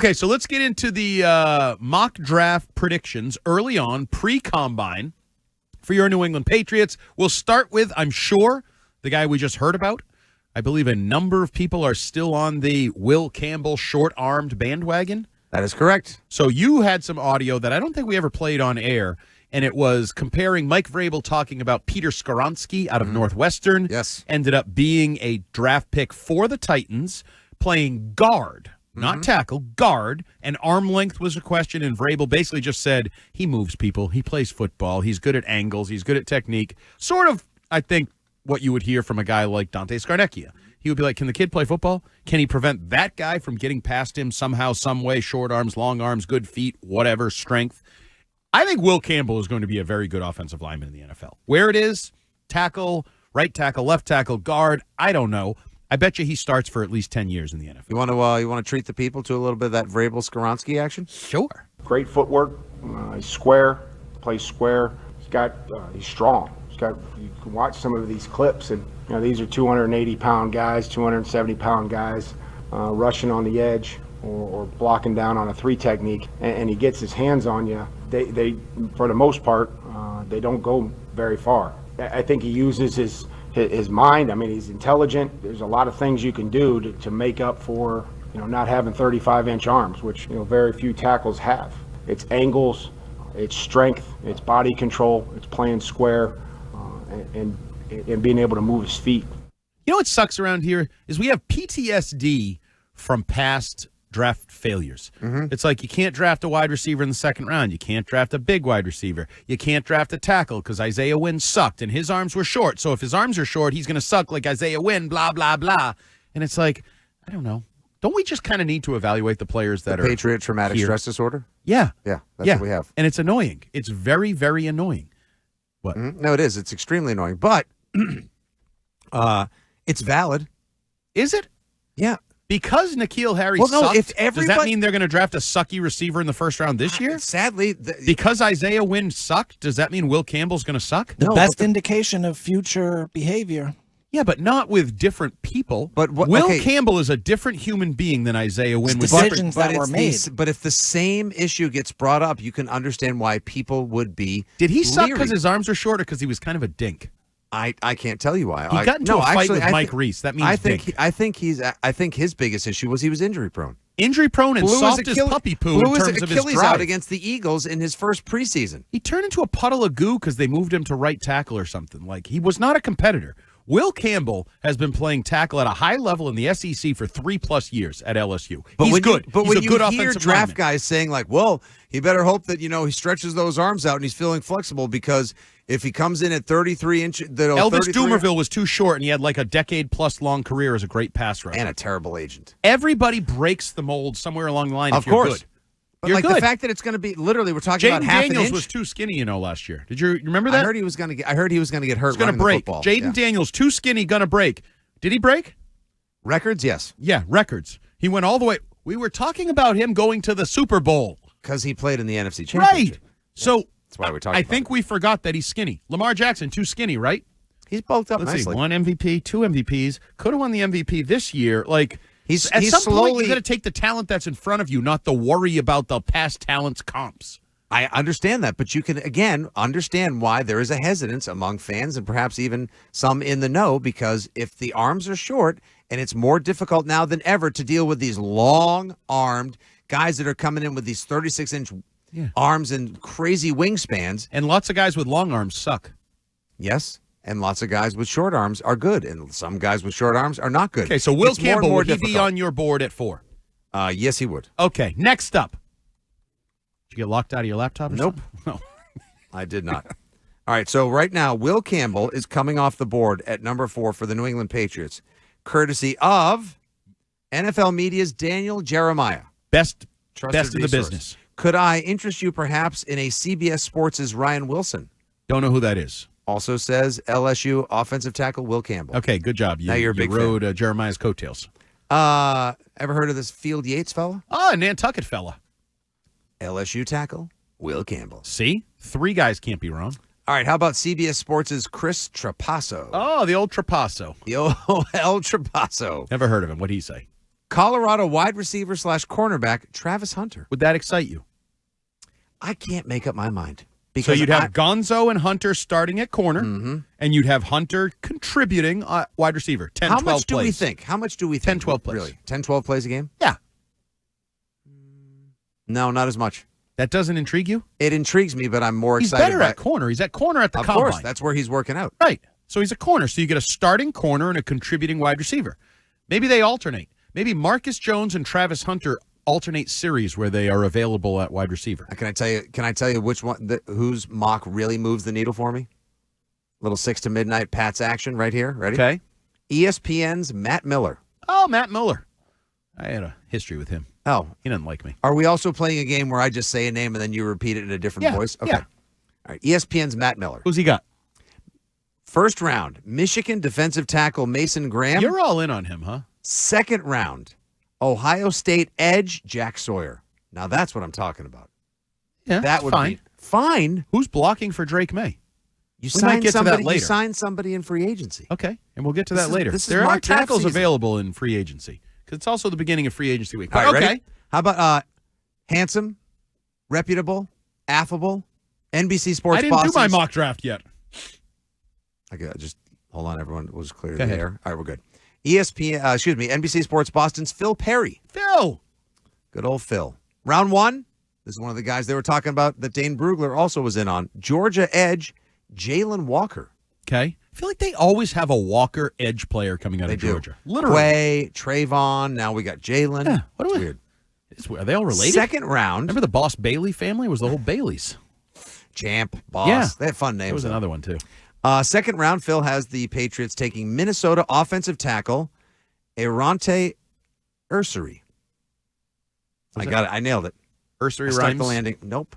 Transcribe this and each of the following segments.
Okay, so let's get into the mock draft predictions early on, pre-combine, for your New England Patriots. We'll start with, I'm sure, the guy we just heard about. I believe a number of people are still on the Will Campbell short-armed bandwagon. That is correct. So you had some audio that I don't think we ever played on air, and it was comparing Mike Vrabel talking about Peter Skoronski out of Northwestern. Yes. Ended up being a draft pick for the Titans, playing guard. Not tackle, guard, and arm length was a question, and Vrabel basically just said he moves people, he plays football, he's good at angles, he's good at technique. Sort of, I think, what you would hear from a guy like Dante Scarnecchia. He would be like, can the kid play football? Can he prevent that guy from getting past him somehow, some way, short arms, long arms, good feet, whatever, strength? I think Will Campbell is going to be a very good offensive lineman in the NFL. Where it is, tackle, right tackle, left tackle, guard, I don't know. I bet you he starts for at least 10 years in the NFL. You want to treat the people to a little bit of that Vrabel-Skoronski action? Sure. Great footwork. He's square, plays square. He's strong. You can watch some of these clips, and these are 280-pound guys, 270-pound guys rushing on the edge or blocking down on a 3 technique, and he gets his hands on you. They for the most part, they don't go very far. I think he uses his mind. I mean, he's intelligent. There's a lot of things you can do to make up for, not having 35-inch arms, which, very few tackles have. It's angles, it's strength, it's body control, it's playing square, and being able to move his feet. You know what sucks around here is we have PTSD from past draft failures. It's like you can't draft a wide receiver in the second round. You can't draft a big wide receiver. You can't draft a tackle because Isaiah Wynn sucked and his arms were short. So if his arms are short, he's going to suck like Isaiah Wynn, blah, blah, blah. And it's like, I don't know. Don't we just kind of need to evaluate the players that are Patriot traumatic stress disorder? Yeah. Yeah, that's what we have. And it's annoying. It's very, very annoying. What? No, it is. It's extremely annoying. But it's valid. Is it? Yeah. Because N'Keal Harry sucked, does that mean they're going to draft a sucky receiver in the first round this year? Sadly. Because Isaiah Wynn sucked, does that mean Will Campbell's going to suck? The best indication of future behavior. Yeah, but not with different people. But Will Campbell is a different human being than Isaiah Wynn. Decisions that were made. But if the same issue gets brought up, you can understand why people would be Did he suck leery. because his arms are short or because he was kind of a dink? I can't tell you why. He got into a fight with Mike Reese. That means I think his biggest issue was he was injury prone. Injury prone and soft as puppy poo in terms of his Achilles drive. out against the Eagles in his first preseason. He turned into a puddle of goo because they moved him to right tackle or something. Like, he was not a competitor. Will Campbell has been playing tackle at a high level in the SEC for 3+ years at LSU. He's good. But he's when a good you hear offensive draft lineman. guys saying like, well, he better hope that, he stretches those arms out and he's feeling flexible because if he comes in at 33 inches... Elvis Dumervil was too short, and he had like a decade-plus long career as a great pass rusher. And a terrible agent. Everybody breaks the mold somewhere along the line Of if you're course. good. But You're good. the fact that it's going to be literally, we're talking about Jaden half an Daniels inch. was too skinny, last year. Did you remember that? I heard he was going to get hurt. He's going to running break. the football. Jaden Daniels too skinny, going to break. Did he break? Records, yes. Yeah, records. He went all the way. We were talking about him going to the Super Bowl Because he played in the NFC Championship. right. So That's why we're talking. I think we forgot that he's skinny. Lamar Jackson too skinny, right? He's bulked up Let's nicely. see, 1 MVP, 2 MVPs. Could have won the MVP this year. Like, He's at some point, slowly. you got to take the talent that's in front of you, not the worry about the past talent's comps. I understand that, but you can, again, understand why there is a hesitance among fans and perhaps even some in the know, because if the arms are short and it's more difficult now than ever to deal with these long-armed guys that are coming in with these 36-inch arms and crazy wingspans. And lots of guys with long arms suck. Yes, and lots of guys with short arms are good, and some guys with short arms are not good. Okay, so Will It's more and Campbell, more would he be difficult. on your board at 4? Yes, he would. Okay, next up. Did you get locked out of your laptop or Nope. something? No. I did not. All right, so right now, Will Campbell is coming off the board at number 4 for the New England Patriots, courtesy of NFL Media's Daniel Jeremiah. Best Trusted in the resource. business. Could I interest you perhaps in a CBS Sports' Ryan Wilson? Don't know who that is. Also says LSU offensive tackle Will Campbell. Okay, good job. Now you're a big fan. rode Jeremiah's coattails. Ever heard of this Field Yates fella? Oh, a Nantucket fella. LSU tackle Will Campbell. See? 3 guys can't be wrong. All right, how about CBS Sports' Chris Trapasso? Oh, the old Trapasso. The old El Trapasso. Never heard of him. What'd he say? Colorado wide receiver / cornerback Travis Hunter. Would that excite you? I can't make up my mind. So you'd have Gonzo and Hunter starting at corner, and you'd have Hunter contributing wide receiver. 10, 12 plays. How much do we think? How much do we think? 10, 12 plays. Really? 10, 12 plays a game? Yeah. No, not as much. That doesn't intrigue you? It intrigues me, but I'm more He's excited. He's better at corner. He's at corner at the combine. Of course, that's where he's working out. Right. So he's a corner. So you get a starting corner and a contributing wide receiver. Maybe they alternate. Maybe Marcus Jones and Travis Hunter alternate series where they are available at wide receiver. Can I tell you which one whose mock really moves the needle for me? Little 6 to midnight Pat's action right here. Ready? Okay. ESPN's Matt Miller. Oh, Matt Miller. I had a history with him. Oh. He doesn't like me. Are we also playing a game where I just say a name and then you repeat it in a different voice? Okay. Yeah. All right. ESPN's Matt Miller. Who's he got? First round, Michigan defensive tackle Mason Graham. You're all in on him, huh? Second round, Ohio State edge Jack Sawyer. Now that's what I'm talking about. Yeah, that would fine. be fine. Who's blocking for Drake May? You might get somebody, to that later. You signed somebody in free agency. Okay, and we'll get to that later. This is there are mock draft tackles season. available in free agency because it's also the beginning of free agency week. All right, okay. ready? How about handsome, reputable, affable, NBC Sports I didn't bosses. do my mock draft yet. Okay, just hold on. Everyone was clear Go ahead. there. All right, we're good. NBC Sports Boston's Phil Perry. Phil. Good old Phil. Round one. This is one of the guys they were talking about that Dane Brugler also was in on. Georgia edge, Jalen Walker. Okay. I feel like they always have a Walker edge player coming out of Georgia. Literally. Quay, Trayvon. Now we got Jalen. Yeah. It's weird. Are they all related? Second round. Remember the Boss Bailey family? It was the whole Baileys. Champ, Boss. Yeah. They had fun names. There was another one, too. Second round, Phil has the Patriots taking Minnesota offensive tackle Arante Ursary. I got it. I nailed it. Ursary Stuck rhymes? the landing. Nope.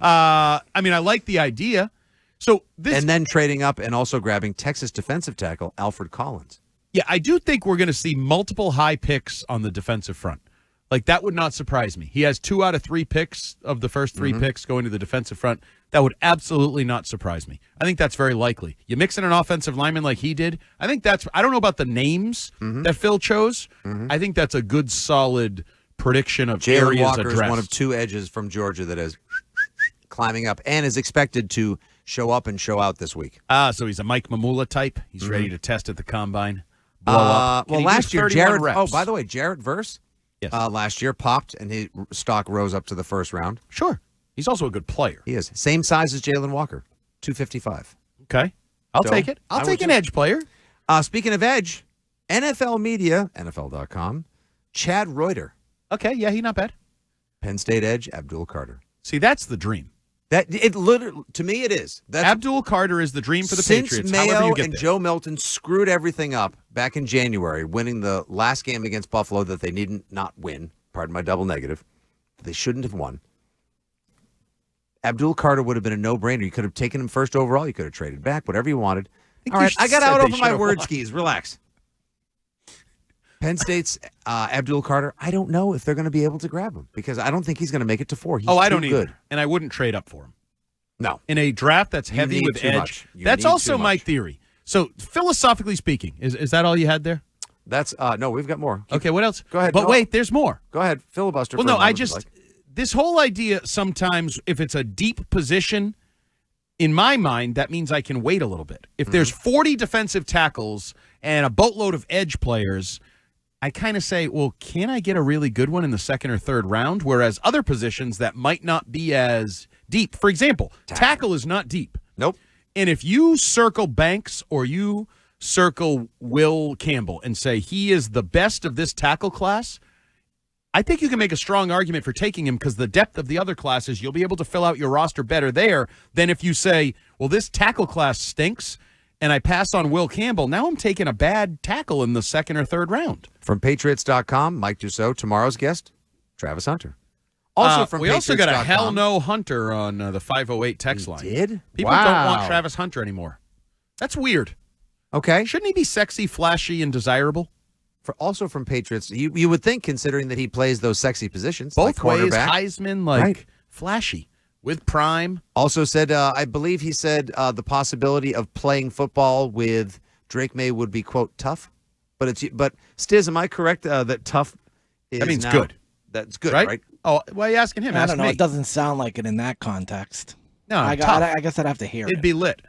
I mean, I like the idea. So this, and then trading up and also grabbing Texas defensive tackle Alfred Collins. Yeah, I do think we're going to see multiple high picks on the defensive front. Like, that would not surprise me. He has 2 out of 3 picks of the first 3 picks going to the defensive front. That would absolutely not surprise me. I think that's very likely. You mix in an offensive lineman like he did, I think that's – I don't know about the names that Phil chose. I think that's a good, solid prediction of Jalen areas Walker addressed. is one of 2 edges from Georgia that is climbing up and is expected to show up and show out this week. So he's a Mike Mamula type. He's ready to test at the combine. Blow up. Well, last year, by the way, Jarrett Verse last year popped and his stock rose up to the first round. Sure. He's also a good player. He is. Same size as Jalen Walker, 255. Okay. I'll take it. I'll take an edge player. Speaking of edge, NFL media, NFL.com, Chad Reuter. Okay, yeah, he's not bad. Penn State edge, Abdul Carter. See, that's the dream. That it literally, to me, it is. That's, Abdul Carter is the dream for the Patriots. Since Mayo you get and there. Joe Milton screwed everything up back in January, winning the last game against Buffalo that they needn't not win. Pardon my double negative. They shouldn't have won. Abdul Carter would have been a no-brainer. You could have taken him first overall. You could have traded back, whatever you wanted. All right, I got out over my word skis. Relax. Penn State's Abdul Carter, I don't know if they're going to be able to grab him because I don't think he's going to make it to 4. He's I too don't good. either. And I wouldn't trade up for him. No. In a draft that's heavy need with too edge. much. You That's need also too my much. theory. So, philosophically speaking, is that all you had there? That's no, we've got more. Okay, what else? Go ahead. But No. wait, there's more. Go ahead, filibuster. Well, for a no, I moment, if you just like. this whole idea sometimes, if it's a deep position, in my mind, that means I can wait a little bit. If there's 40 defensive tackles and a boatload of edge players, I kind of say, well, can I get a really good one in the second or third round? Whereas other positions that might not be as deep. For example, tackle is not deep. Nope. And if you circle Banks or you circle Will Campbell and say he is the best of this tackle class, I think you can make a strong argument for taking him because the depth of the other classes, you'll be able to fill out your roster better there than if you say, well, this tackle class stinks and I pass on Will Campbell. Now I'm taking a bad tackle in the second or third round. From Patriots.com, Mike Dussault. Tomorrow's guest, Travis Hunter. Also from we also got a Patriots.com. hell no Hunter on the 508 text line. Did? People don't want Travis Hunter anymore. That's weird. Okay. Shouldn't he be sexy, flashy, and desirable? Also from Patriots, you would think, considering that he plays those sexy positions, Both like ways, cornerback. Heisman, flashy, with prime. Also said, I believe he said the possibility of playing football with Drake May would be, quote, tough. But Stiz, am I correct that tough is That means now, good. That's good, right? Oh, why are you asking him? I Ask don't know. me. It doesn't sound like it in that context. No, I guess I'd have to hear It'd it. be lit.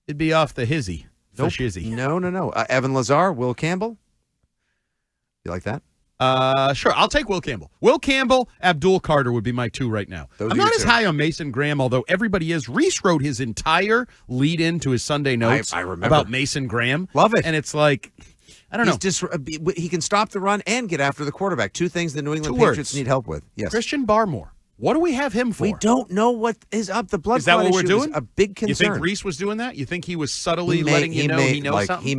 It'd be off the hizzy. Nope. Shizzy. No. Evan Lazar, Will Campbell. You like that? Sure. I'll take Will Campbell. Will Campbell, Abdul Carter would be my two right now. I'm not as high on Mason Graham, although everybody is. Reese wrote his entire lead into his Sunday notes I remember. about Mason Graham. Love it. And it's like, I don't know. He can stop the run and get after the quarterback. Two things the New England Patriots need help with. Yes. Christian Barmore. What do we have him for? We don't know what is up. The blood is that what we're doing? A big concern. You think Reese was doing that? You think he was subtly letting you know he knows something? He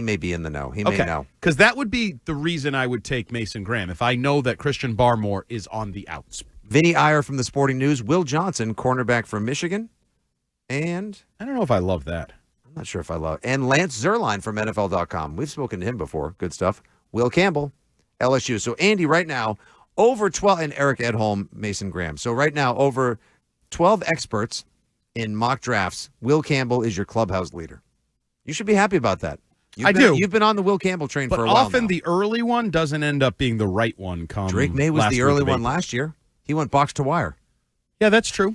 may be in the know. He may know. Because that would be the reason I would take Mason Graham if I know that Christian Barmore is on the outs. Vinny Iyer from the Sporting News. Will Johnson, cornerback from Michigan. And I don't know if I love that. I'm not sure if I love it. And Lance Zierlein from NFL.com. We've spoken to him before. Good stuff. Will Campbell, LSU. So, Andy, right now, over 12, and Eric Edholm, Mason Graham. So right now, over 12 experts in mock drafts, Will Campbell is your clubhouse leader. You should be happy about that. You've been on the Will Campbell train for a while now. But often the early one doesn't end up being the right one. Drake May was the early one last year. He went box to wire. Yeah, that's true.